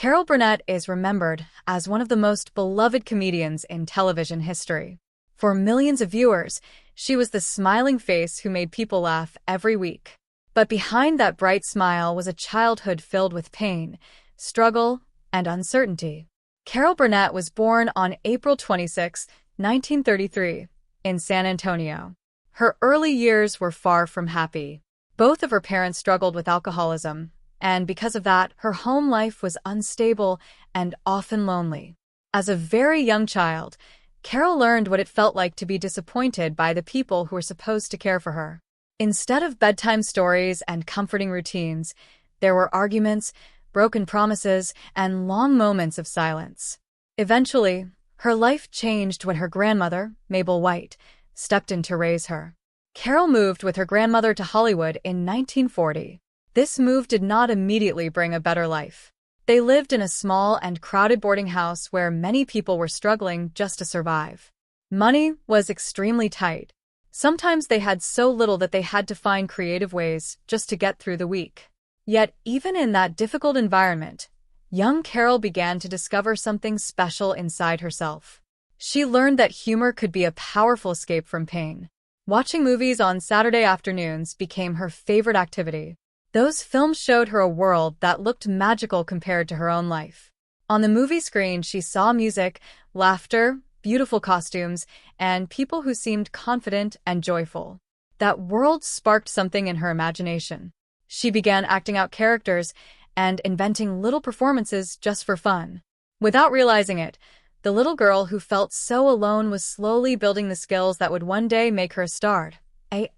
Carol Burnett is remembered as one of the most beloved comedians in television history. For millions of viewers, she was the smiling face who made people laugh every week. But behind that bright smile was a childhood filled with pain, struggle, and uncertainty. Carol Burnett was born on April 26, 1933, in San Antonio. Her early years were far from happy. Both of her parents struggled with alcoholism, and because of that, her home life was unstable and often lonely. As a very young child, Carol learned what it felt like to be disappointed by the people who were supposed to care for her. Instead of bedtime stories and comforting routines, there were arguments, broken promises, and long moments of silence. Eventually, her life changed when her grandmother, Mabel White, stepped in to raise her. Carol moved with her grandmother to Hollywood in 1940. This move did not immediately bring a better life. They lived in a small and crowded boarding house where many people were struggling just to survive. Money was extremely tight. Sometimes they had so little that they had to find creative ways just to get through the week. Yet, even in that difficult environment, young Carol began to discover something special inside herself. She learned that humor could be a powerful escape from pain. Watching movies on Saturday afternoons became her favorite activity. Those films showed her a world that looked magical compared to her own life. On the movie screen, she saw music, laughter, beautiful costumes, and people who seemed confident and joyful. That world sparked something in her imagination. She began acting out characters and inventing little performances just for fun. Without realizing it, the little girl who felt so alone was slowly building the skills that would one day make her a star.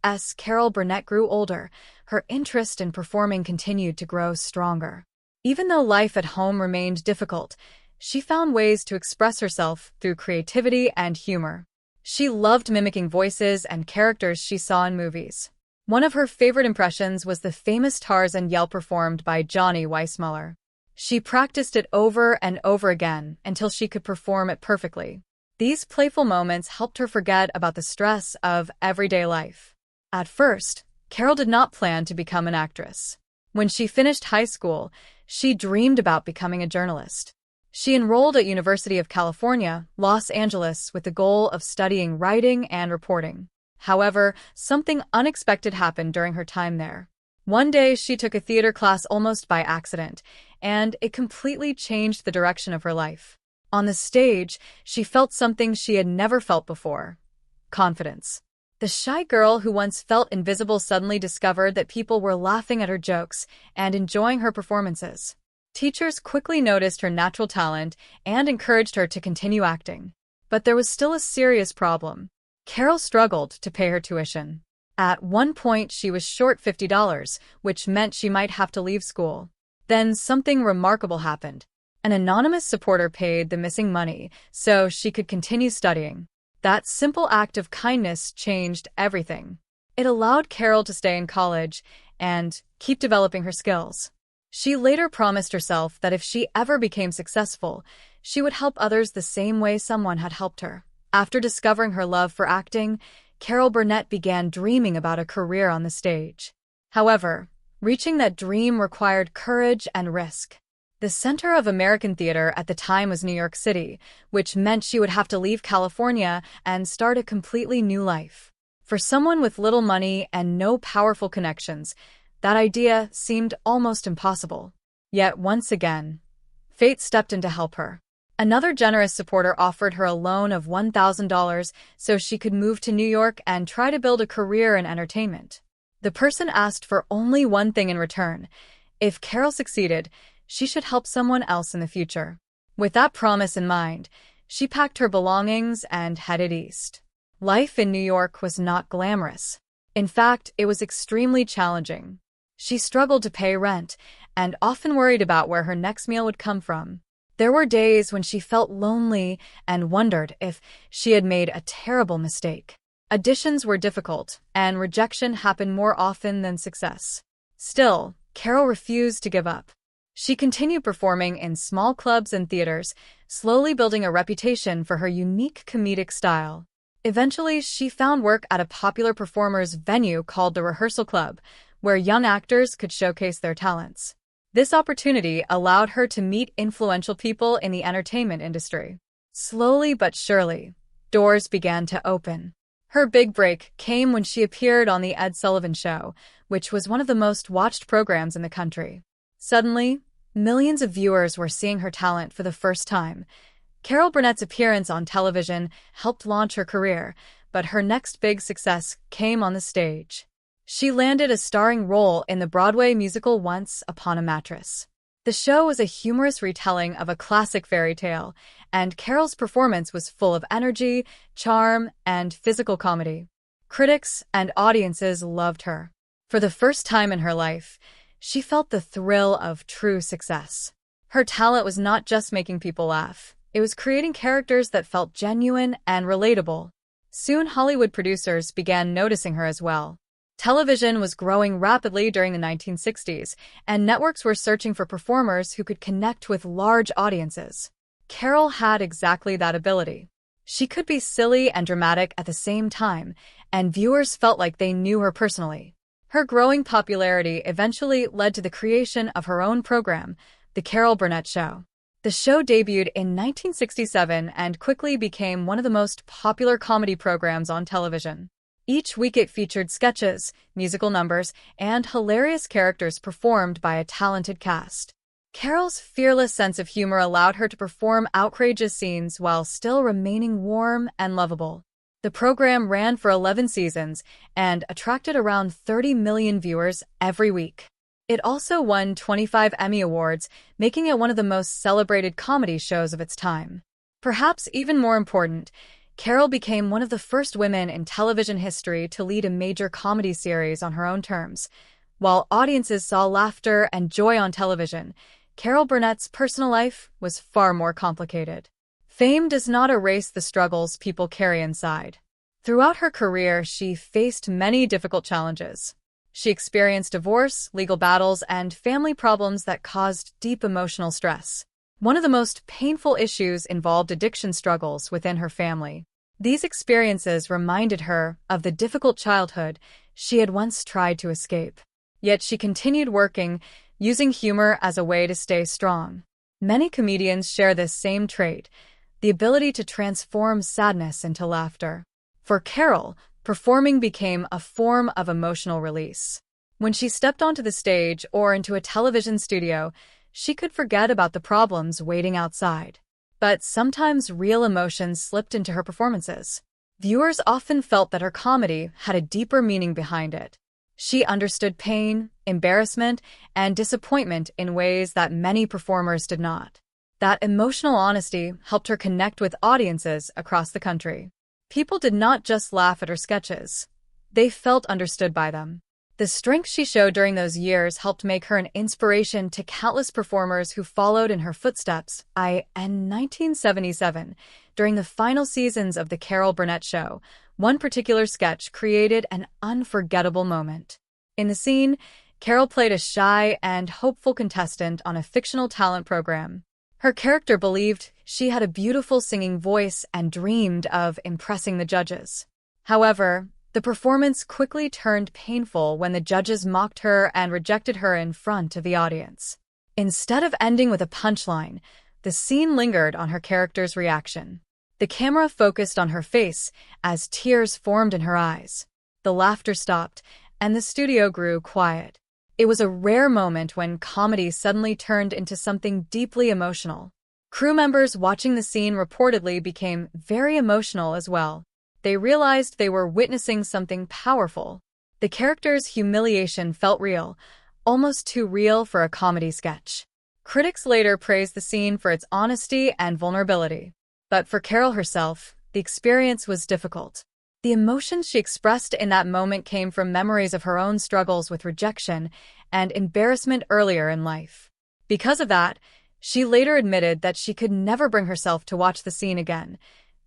As Carol Burnett grew older, her interest in performing continued to grow stronger. Even though life at home remained difficult, she found ways to express herself through creativity and humor. She loved mimicking voices and characters she saw in movies. One of her favorite impressions was the famous Tarzan yell performed by Johnny Weissmuller. She practiced it over and over again until she could perform it perfectly. These playful moments helped her forget about the stress of everyday life. At first, Carol did not plan to become an actress. When she finished high school, she dreamed about becoming a journalist. She enrolled at University of California, Los Angeles, with the goal of studying writing and reporting. However, something unexpected happened during her time there. One day, she took a theater class almost by accident, and it completely changed the direction of her life. On the stage, she felt something she had never felt before: confidence. The shy girl who once felt invisible suddenly discovered that people were laughing at her jokes and enjoying her performances. Teachers quickly noticed her natural talent and encouraged her to continue acting. But there was still a serious problem. Carol struggled to pay her tuition. At one point, she was short $50, which meant she might have to leave school. Then something remarkable happened. An anonymous supporter paid the missing money so she could continue studying. That simple act of kindness changed everything. It allowed Carol to stay in college and keep developing her skills. She later promised herself that if she ever became successful, she would help others the same way someone had helped her. After discovering her love for acting, Carol Burnett began dreaming about a career on the stage. However, reaching that dream required courage and risk. The center of American theater at the time was New York City, which meant she would have to leave California and start a completely new life. For someone with little money and no powerful connections, that idea seemed almost impossible. Yet once again, fate stepped in to help her. Another generous supporter offered her a loan of $1,000 so she could move to New York and try to build a career in entertainment. The person asked for only one thing in return: if Carol succeeded, she should help someone else in the future. With that promise in mind, she packed her belongings and headed east. Life in New York was not glamorous. In fact, it was extremely challenging. She struggled to pay rent and often worried about where her next meal would come from. There were days when she felt lonely and wondered if she had made a terrible mistake. Auditions were difficult, and rejection happened more often than success. Still, Carol refused to give up. She continued performing in small clubs and theaters, slowly building a reputation for her unique comedic style. Eventually, she found work at a popular performers venue called the Rehearsal Club, where young actors could showcase their talents. This opportunity allowed her to meet influential people in the entertainment industry. Slowly but surely, doors began to open. Her big break came when she appeared on The Ed Sullivan Show, which was one of the most watched programs in the country. Suddenly, millions of viewers were seeing her talent for the first time. Carol Burnett's appearance on television helped launch her career, but her next big success came on the stage. She landed a starring role in the Broadway musical Once Upon a Mattress. The show was a humorous retelling of a classic fairy tale, and Carol's performance was full of energy, charm, and physical comedy. Critics and audiences loved her. For the first time in her life, she felt the thrill of true success. Her talent was not just making people laugh. It was creating characters that felt genuine and relatable. Soon, Hollywood producers began noticing her as well. Television was growing rapidly during the 1960s, and networks were searching for performers who could connect with large audiences. Carol had exactly that ability. She could be silly and dramatic at the same time, and viewers felt like they knew her personally. Her growing popularity eventually led to the creation of her own program, The Carol Burnett Show. The show debuted in 1967 and quickly became one of the most popular comedy programs on television. Each week it featured sketches, musical numbers, and hilarious characters performed by a talented cast. Carol's fearless sense of humor allowed her to perform outrageous scenes while still remaining warm and lovable. The program ran for 11 seasons and attracted around 30 million viewers every week. It also won 25 Emmy Awards, making it one of the most celebrated comedy shows of its time. Perhaps even more important, Carol became one of the first women in television history to lead a major comedy series on her own terms. While audiences saw laughter and joy on television, Carol Burnett's personal life was far more complicated. Fame does not erase the struggles people carry inside. Throughout her career, she faced many difficult challenges. She experienced divorce, legal battles, and family problems that caused deep emotional stress. One of the most painful issues involved addiction struggles within her family. These experiences reminded her of the difficult childhood she had once tried to escape. Yet she continued working, using humor as a way to stay strong. Many comedians share this same trait, the ability to transform sadness into laughter. For Carol, performing became a form of emotional release. When she stepped onto the stage or into a television studio, she could forget about the problems waiting outside. But sometimes real emotions slipped into her performances. Viewers often felt that her comedy had a deeper meaning behind it. She understood pain, embarrassment, and disappointment in ways that many performers did not. That emotional honesty helped her connect with audiences across the country. People did not just laugh at her sketches. They felt understood by them. The strength she showed during those years helped make her an inspiration to countless performers who followed in her footsteps. In 1977, during the final seasons of The Carol Burnett Show, one particular sketch created an unforgettable moment. In the scene, Carol played a shy and hopeful contestant on a fictional talent program. Her character believed she had a beautiful singing voice and dreamed of impressing the judges. However, the performance quickly turned painful when the judges mocked her and rejected her in front of the audience. Instead of ending with a punchline, the scene lingered on her character's reaction. The camera focused on her face as tears formed in her eyes. The laughter stopped, and the studio grew quiet. It was a rare moment when comedy suddenly turned into something deeply emotional. Crew members watching the scene reportedly became very emotional as well. They realized they were witnessing something powerful. The character's humiliation felt real, almost too real for a comedy sketch. Critics later praised the scene for its honesty and vulnerability. But for Carol herself, the experience was difficult. The emotions she expressed in that moment came from memories of her own struggles with rejection and embarrassment earlier in life. Because of that, she later admitted that she could never bring herself to watch the scene again.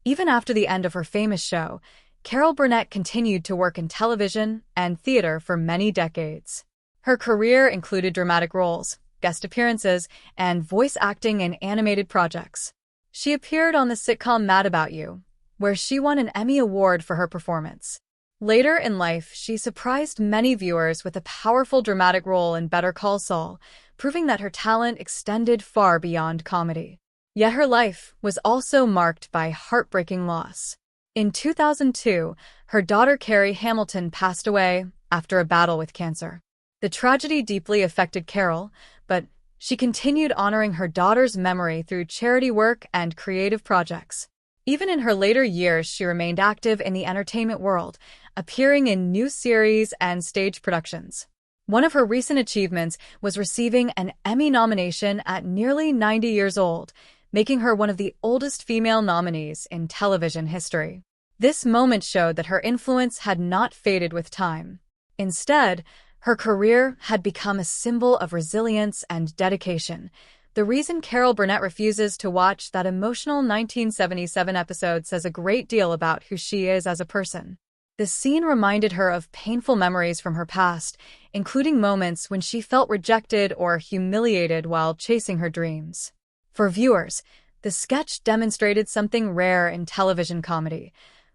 Even after the end of her famous show, Carol Burnett continued to work in television and theater for many decades. Her career included dramatic roles, guest appearances, and voice acting in animated projects. She appeared on the sitcom Mad About You, where she won an Emmy Award for her performance. Later in life, she surprised many viewers with a powerful dramatic role in Better Call Saul, proving that her talent extended far beyond comedy. Yet her life was also marked by heartbreaking loss. In 2002, her daughter Carrie Hamilton passed away after a battle with cancer. The tragedy deeply affected Carol, but she continued honoring her daughter's memory through charity work and creative projects. Even in her later years, she remained active in the entertainment world, appearing in new series and stage productions. One of her recent achievements was receiving an Emmy nomination at nearly 90 years old, making her one of the oldest female nominees in television history. This moment showed that her influence had not faded with time. Instead, her career had become a symbol of resilience and dedication. The reason Carol Burnett refuses to watch that emotional 1977 episode says a great deal about who she is as a person. The scene reminded her of painful memories from her past, including moments when she felt rejected or humiliated while chasing her dreams. For viewers, the sketch demonstrated something rare in television comedy: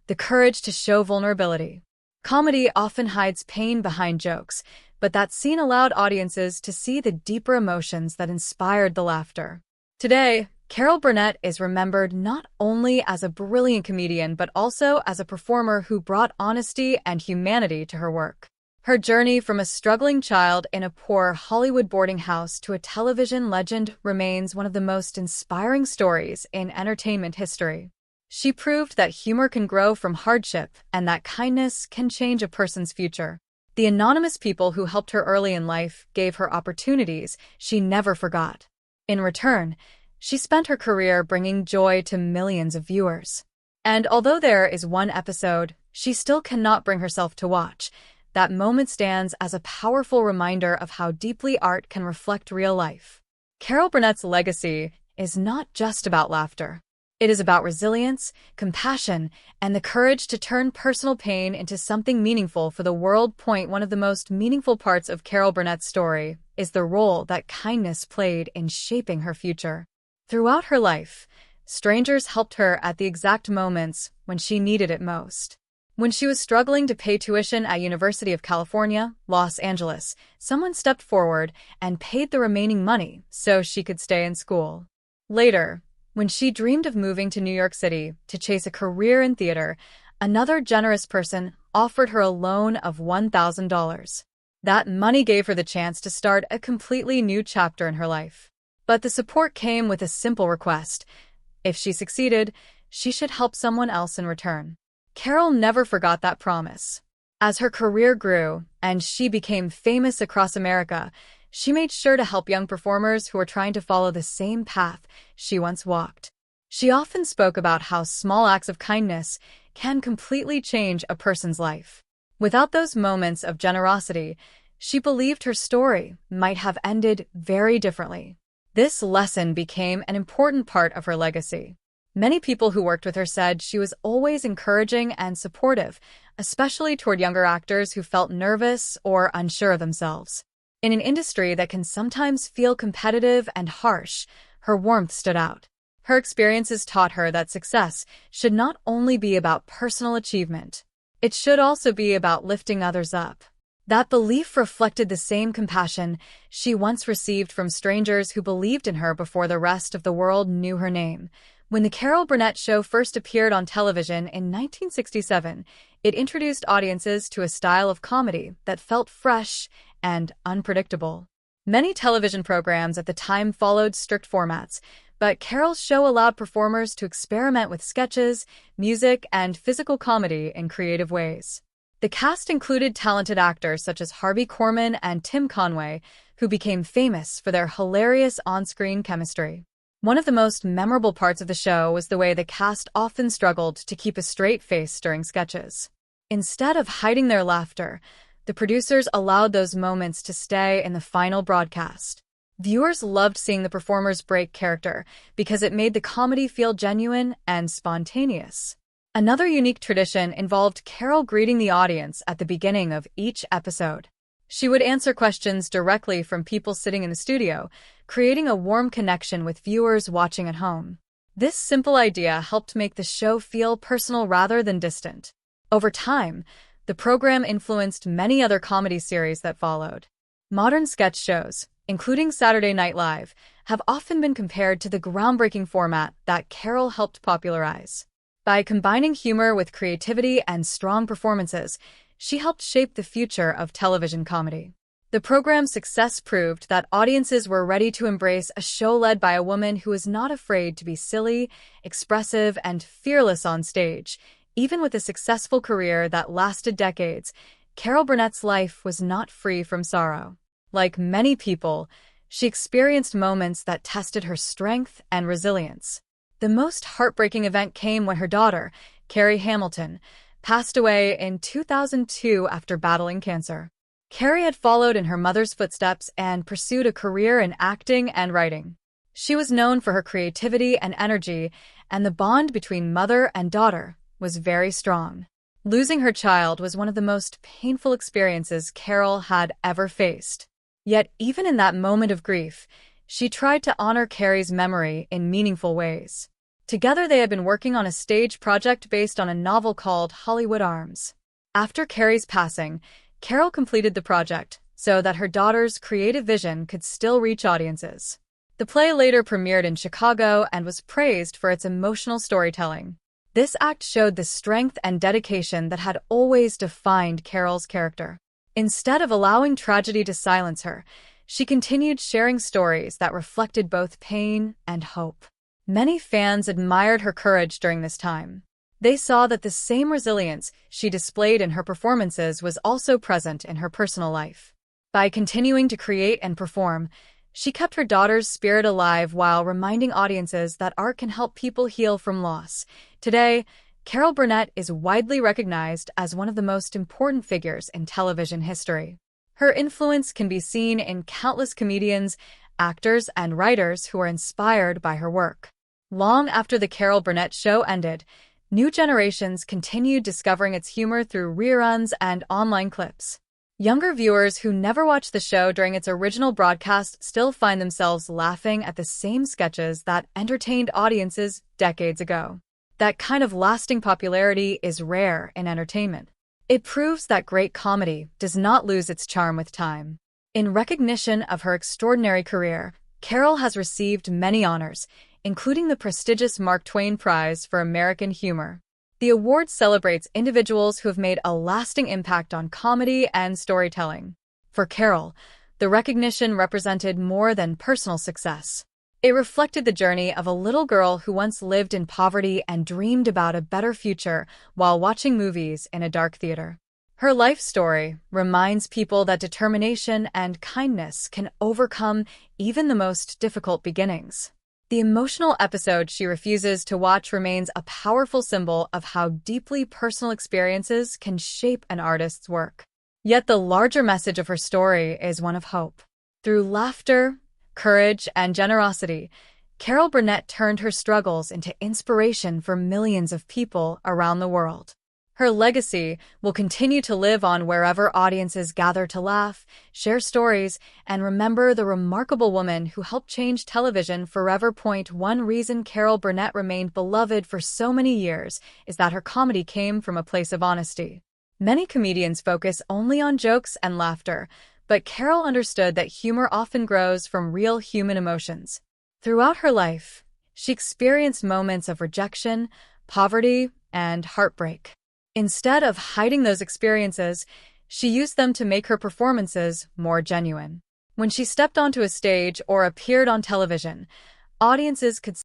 the courage to show vulnerability. Comedy often hides pain behind jokes, but that scene allowed audiences to see the deeper emotions that inspired the laughter. Today, Carol Burnett is remembered not only as a brilliant comedian but also as a performer who brought honesty and humanity to her work. Her journey from a struggling child in a poor Hollywood boarding house to a television legend remains one of the most inspiring stories in entertainment history. She proved that humor can grow from hardship and that kindness can change a person's future. The anonymous people who helped her early in life gave her opportunities she never forgot. In return, she spent her career bringing joy to millions of viewers. And although there is one episode she still cannot bring herself to watch, that moment stands as a powerful reminder of how deeply art can reflect real life. Carol Burnett's legacy is not just about laughter. It is about resilience, compassion, and the courage to turn personal pain into something meaningful for the world. One of the most meaningful parts of Carol Burnett's story is the role that kindness played in shaping her future. Throughout her life, strangers helped her at the exact moments when she needed it most. When she was struggling to pay tuition at University of California, Los Angeles, someone stepped forward and paid the remaining money so she could stay in school. Later, when she dreamed of moving to New York City to chase a career in theater, another generous person offered her a loan of $1,000. That money gave her the chance to start a completely new chapter in her life. But the support came with a simple request: if she succeeded, she should help someone else in return. Carol never forgot that promise. As her career grew and she became famous across America, she made sure to help young performers who were trying to follow the same path she once walked. She often spoke about how small acts of kindness can completely change a person's life. Without those moments of generosity, she believed her story might have ended very differently. This lesson became an important part of her legacy. Many people who worked with her said she was always encouraging and supportive, especially toward younger actors who felt nervous or unsure of themselves. In an industry that can sometimes feel competitive and harsh, her warmth stood out. Her experiences taught her that success should not only be about personal achievement. It should also be about lifting others up. That belief reflected the same compassion she once received from strangers who believed in her before the rest of the world knew her name. When the Carol Burnett Show first appeared on television in 1967, it introduced audiences to a style of comedy that felt fresh and unpredictable. Many television programs at the time followed strict formats, but Carol's show allowed performers to experiment with sketches, music, and physical comedy in creative ways. The cast included talented actors such as Harvey Korman and Tim Conway, who became famous for their hilarious on-screen chemistry. One of the most memorable parts of the show was the way the cast often struggled to keep a straight face during sketches. Instead of hiding their laughter, the producers allowed those moments to stay in the final broadcast. Viewers loved seeing the performers break character because it made the comedy feel genuine and spontaneous. Another unique tradition involved Carol greeting the audience at the beginning of each episode. She would answer questions directly from people sitting in the studio, creating a warm connection with viewers watching at home. This simple idea helped make the show feel personal rather than distant. Over time, The program influenced many other comedy series that followed. Modern sketch shows, including Saturday Night Live, have often been compared to the groundbreaking format that Carol helped popularize. By combining humor with creativity and strong performances, she helped shape the future of television comedy. The program's success proved that audiences were ready to embrace a show led by a woman who was not afraid to be silly, expressive, and fearless on stage. Even with a successful career that lasted decades, Carol Burnett's life was not free from sorrow. Like many people, she experienced moments that tested her strength and resilience. The most heartbreaking event came when her daughter, Carrie Hamilton, passed away in 2002 after battling cancer. Carrie had followed in her mother's footsteps and pursued a career in acting and writing. She was known for her creativity and energy, and the bond between mother and daughter was very strong. Losing her child was one of the most painful experiences Carol had ever faced. Yet, even in that moment of grief, she tried to honor Carrie's memory in meaningful ways. Together, they had been working on a stage project based on a novel called Hollywood Arms. After Carrie's passing, Carol completed the project so that her daughter's creative vision could still reach audiences. The play later premiered in Chicago and was praised for its emotional storytelling. This act showed the strength and dedication that had always defined Carol's character. Instead of allowing tragedy to silence her, she continued sharing stories that reflected both pain and hope. Many fans admired her courage during this time. They saw that the same resilience she displayed in her performances was also present in her personal life. By continuing to create and perform, she kept her daughter's spirit alive while reminding audiences that art can help people heal from loss. Today, Carol Burnett is widely recognized as one of the most important figures in television history. Her influence can be seen in countless comedians, actors, and writers who are inspired by her work. Long after The Carol Burnett Show ended, new generations continued discovering its humor through reruns and online clips. Younger viewers who never watched the show during its original broadcast still find themselves laughing at the same sketches that entertained audiences decades ago. That kind of lasting popularity is rare in entertainment. It proves that great comedy does not lose its charm with time. In recognition of her extraordinary career, Carol has received many honors, including the prestigious Mark Twain Prize for American Humor. The award celebrates individuals who have made a lasting impact on comedy and storytelling. For Carol, the recognition represented more than personal success. It reflected the journey of a little girl who once lived in poverty and dreamed about a better future while watching movies in a dark theater. Her life story reminds people that determination and kindness can overcome even the most difficult beginnings. The emotional episode she refuses to watch remains a powerful symbol of how deeply personal experiences can shape an artist's work. Yet the larger message of her story is one of hope. Through laughter, courage, and generosity, Carol Burnett turned her struggles into inspiration for millions of people around the world. Her legacy will continue to live on wherever audiences gather to laugh, share stories, and remember the remarkable woman who helped change television forever. One reason Carol Burnett remained beloved for so many years is that her comedy came from a place of honesty. Many comedians focus only on jokes and laughter, but Carol understood that humor often grows from real human emotions. Throughout her life, she experienced moments of rejection, poverty, and heartbreak. Instead of hiding those experiences, she used them to make her performances more genuine. When she stepped onto a stage or appeared on television, audiences could